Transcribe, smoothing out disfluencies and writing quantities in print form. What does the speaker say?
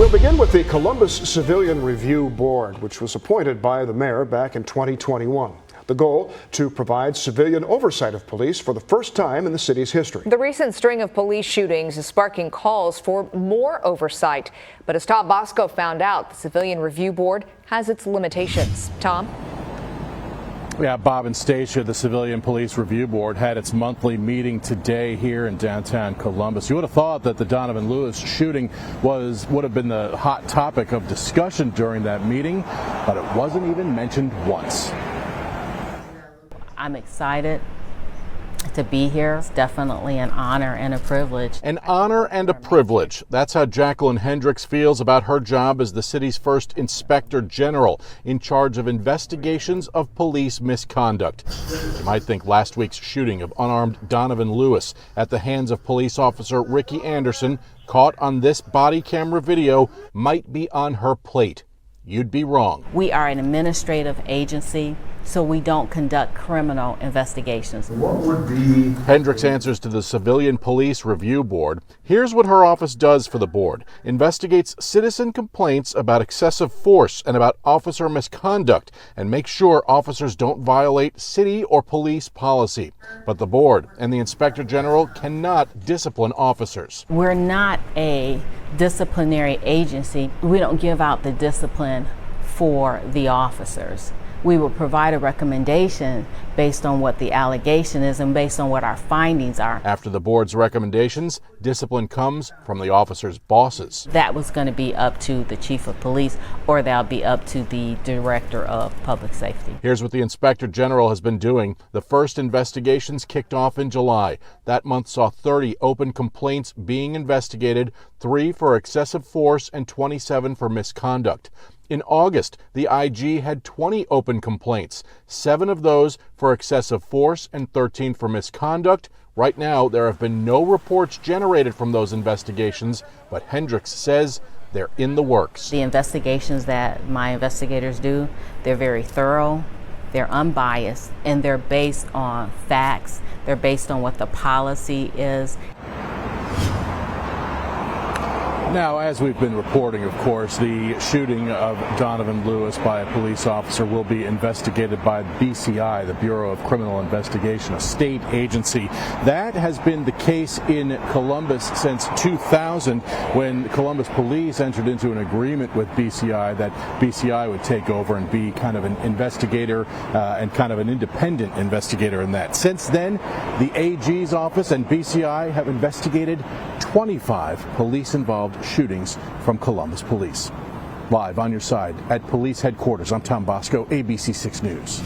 We'll begin with the Columbus Civilian Review Board, which was appointed by the mayor back in 2021. The goal, to provide civilian oversight of police for the first time in the city's history. The recent string of police shootings is sparking calls for more oversight. But as Tom Bosco found out, the Civilian Review Board has its limitations. Tom? Yeah, Bob and Stacia, the Civilian Police Review Board had its monthly meeting today here in downtown Columbus. You would have thought that the Donovan Lewis shooting would have been the hot topic of discussion during that meeting, but it wasn't even mentioned once. I'm excited to be here. It's definitely an honor and a privilege. An honor and a privilege. That's how Jacqueline Hendricks feels about her job as the city's first Inspector General in charge of investigations of police misconduct. You might think last week's shooting of unarmed Donovan Lewis at the hands of police officer Ricky Anderson, caught on this body camera video, might be on her plate. You'd be wrong. We are an administrative agency, so we don't conduct criminal investigations. What would be... Hendricks answers to the Civilian Police Review Board. Here's what her office does for the board. Investigates citizen complaints about excessive force and about officer misconduct, and makes sure officers don't violate city or police policy. But the board and the Inspector General cannot discipline officers. We're not a disciplinary agency. We don't give out the discipline for the officers. We will provide a recommendation based on what the allegation is and based on what our findings are. After the board's recommendations, discipline comes from the officers' bosses. That was going to be up to the chief of police, or that'll be up to the director of public safety. Here's what the Inspector General has been doing. The first investigations kicked off in July. That month saw 30 open complaints being investigated, 3 for excessive force and 27 for misconduct. In August, the IG had 20 open complaints, 7 of those for excessive force and 13 for misconduct. Right now, there have been no reports generated from those investigations, but Hendricks says they're in the works. The investigations that my investigators do, they're very thorough, they're unbiased, and they're based on facts. They're based on what the policy is. Now, as we've been reporting, of course, the shooting of Donovan Lewis by a police officer will be investigated by BCI, the Bureau of Criminal Investigation, a state agency. That has been the case in Columbus since 2000, when Columbus police entered into an agreement with BCI that BCI would take over and be kind of an investigator and kind of an independent investigator in that. Since then, the AG's office and BCI have investigated 25 police-involved shootings from Columbus Police. Live on your side at police headquarters, I'm Tom Bosco, ABC6 News.